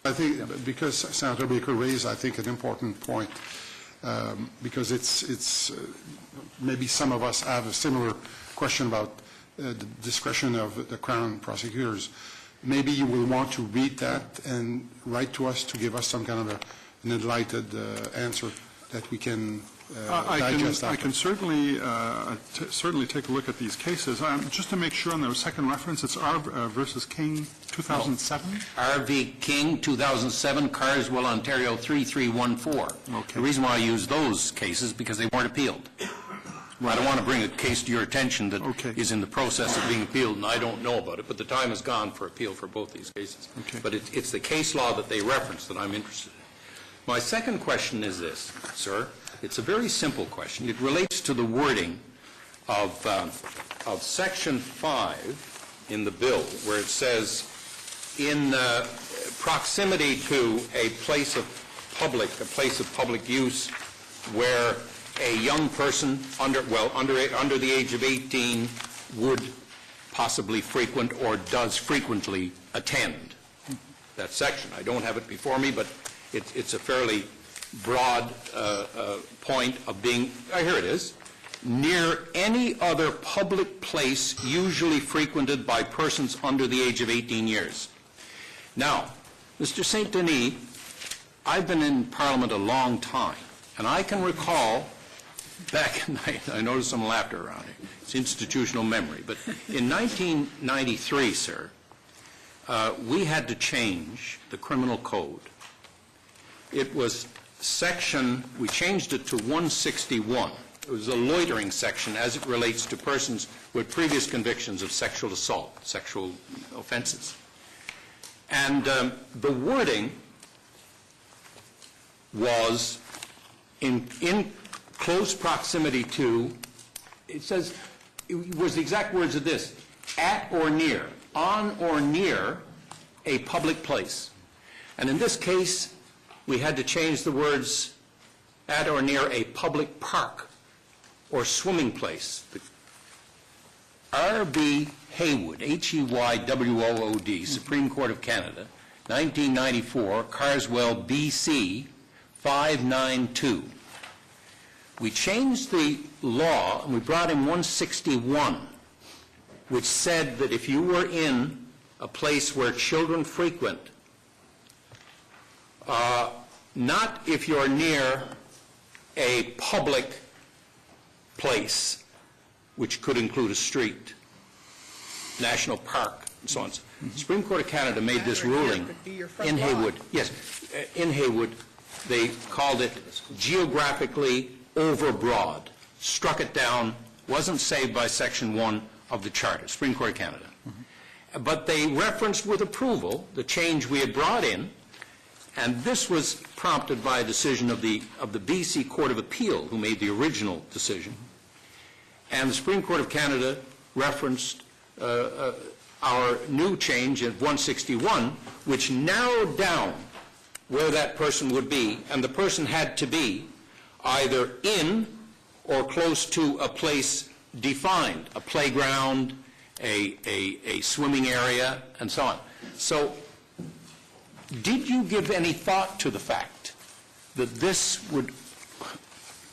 I think because Senator Baker raised, I think, an important point, because it's maybe some of us have a similar question about the discretion of the Crown prosecutors. Maybe you will want to read that and write to us to give us some kind of an enlightened answer that we can digest. I can certainly take a look at these cases. Just to make sure on the second reference, it's R versus King, 2007? R.V. King, 2007, Carswell, Ontario, 3314. Okay. The reason why I use those cases is because they weren't appealed. Right. I don't want to bring a case to your attention that is in the process of being appealed, and I don't know about it, but the time is gone for appeal for both these cases. Okay. But it's the case law that they reference that I'm interested in. My second question is this, sir. It's a very simple question. It relates to the wording of Section 5 in the bill, where it says, in proximity to a place of public use where a young person under the age of 18 would possibly frequent or does frequently attend that section. I don't have it before me, but it's a fairly broad point of being, here it is, near any other public place usually frequented by persons under the age of 18 years. Now, Mr. Saint-Denis, I've been in Parliament a long time, and I can recall back in, I noticed some laughter around it. It's institutional memory. But in 1993, sir, we had to change the criminal code. It was we changed it to 161. It was a loitering section as it relates to persons with previous convictions of sexual assault, sexual offenses. And the wording was in close proximity to, it says, it was the exact words of this, at or near, on or near a public place. And in this case, we had to change the words at or near a public park or swimming place. R.B. Haywood, H-E-Y-W-O-O-D, Supreme Court of Canada, 1994, Carswell, B.C., 592. We changed the law and we brought in 161, which said that if you were in a place where children frequent, not if you're near a public place, which could include a street, national park, and so on. The Supreme Court of Canada made this ruling in Haywood. Yes, in Haywood, they called it geographically overbroad, struck it down, wasn't saved by Section 1 of the Charter, Supreme Court of Canada. But they referenced with approval the change we had brought in, and this was prompted by a decision of the BC Court of Appeal, who made the original decision. And the Supreme Court of Canada referenced our new change in 161, which narrowed down where that person would be, and the person had to be either in or close to a place defined, a playground, a swimming area, and so on. So did you give any thought to the fact that this would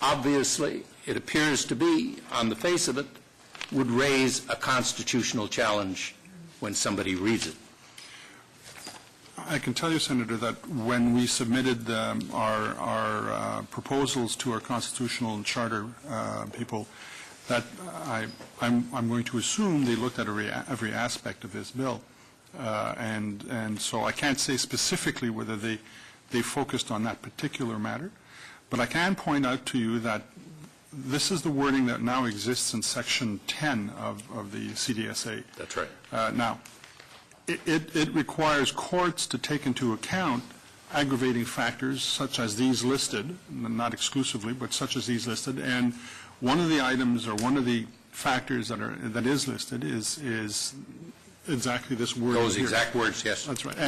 obviously, it appears to be, on the face of it, would raise a constitutional challenge when somebody reads it? I can tell you, Senator, that when we submitted our proposals to our constitutional and charter people, that I'm going to assume they looked at every aspect of this bill. And so I can't say specifically whether they focused on that particular matter, but I can point out to you that this is the wording that now exists in Section 10 of the CDSA. That's right. Now, it requires courts to take into account aggravating factors such as these listed, not exclusively, but such as these listed, and one of the items or one of the factors that is listed is exactly this word. Those here. Exact words, yes. That's right.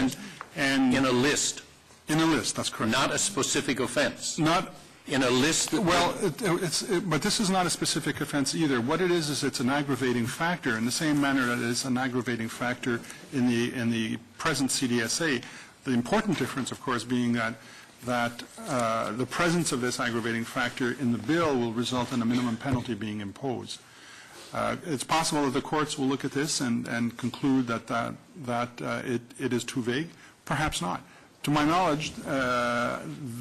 And in a list. In a list, that's correct. Not a specific offense. Not in a list. Well, but this is not a specific offense either. What it is it's an aggravating factor in the same manner that it is an aggravating factor in the present CDSA. The important difference, of course, being that the presence of this aggravating factor in the bill will result in a minimum penalty being imposed. It's possible that the courts will look at this and conclude that it is too vague. Perhaps not. To my knowledge,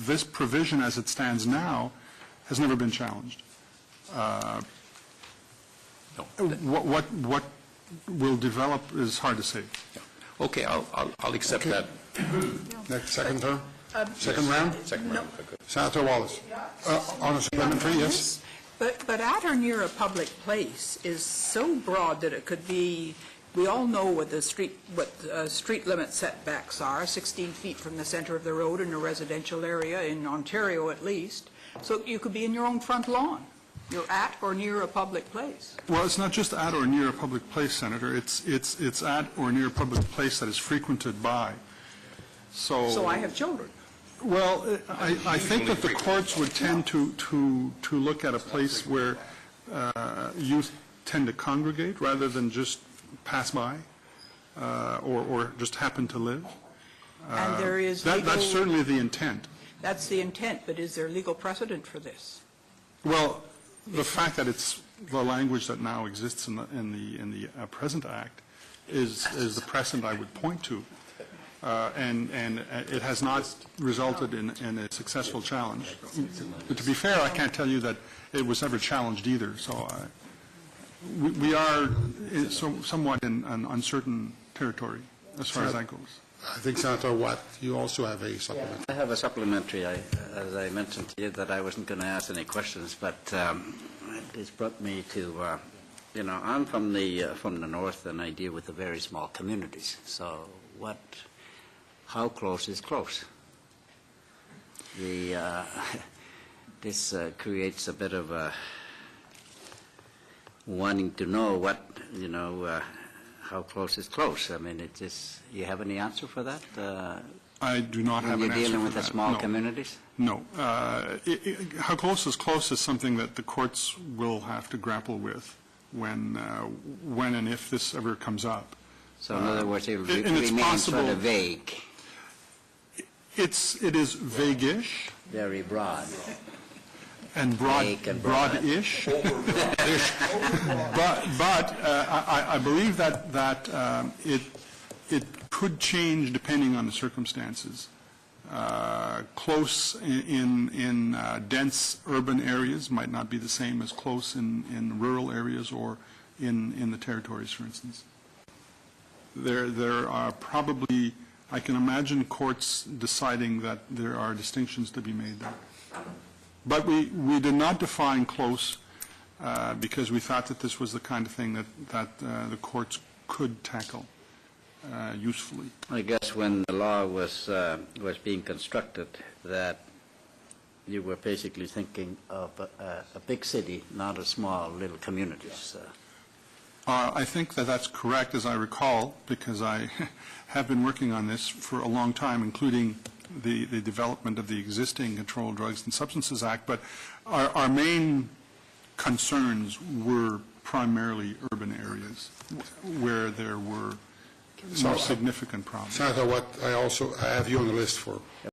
this provision as it stands now has never been challenged. What will develop is hard to say. Okay, I'll accept that. Next, second term? Second round? Second round, if I could. Senator Wallace. On a supplementary, yes? But at or near a public place is so broad that it could be, we all know what street limit setbacks are, 16 feet from the center of the road in a residential area, in Ontario at least. So you could be in your own front lawn. You're at or near a public place. Well, it's not just at or near a public place, Senator. It's at or near a public place that is frequented by. So I have children. Well, I think that the courts would tend to look at a place where youth tend to congregate rather than just pass by or just happen to live. And there is That's certainly the intent. That's the intent, but is there legal precedent for this? Well, the fact that it's the language that now exists in the present act is the precedent I would point to. And it has not resulted in a successful challenge. But to be fair, I can't tell you that it was ever challenged either. So we are somewhat in an uncertain territory as far as that goes. I think, Senator Watt, you also have a supplement. I have a supplementary. As I mentioned to you that I wasn't going to ask any questions, but this brought me to, I'm from the north and I deal with the very small communities. So how close is close? This creates a bit of a wanting to know how close is close. I mean, you have any answer for that? I do not have an answer for that. When you're dealing with the small No. communities? No. How close is something that the courts will have to grapple with when and if this ever comes up. So in other words, it will and it's remain possible, sort of vague. It is vague-ish. Very broad. And Vague and broad. broad-ish. but I believe that it could change depending on the circumstances. Close in dense urban areas might not be the same as close in rural areas or in the territories, for instance. There are probably, I can imagine courts deciding that there are distinctions to be made there. But we did not define close because we thought that this was the kind of thing that the courts could tackle usefully. I guess when the law was being constructed, that you were basically thinking of a big city, not a small little communities. I think that that's correct, as I recall, because I have been working on this for a long time, including the development of the existing Controlled Drugs and Substances Act. But our main concerns were primarily urban areas where there were more significant problems. Senator Watt, I have you on the list for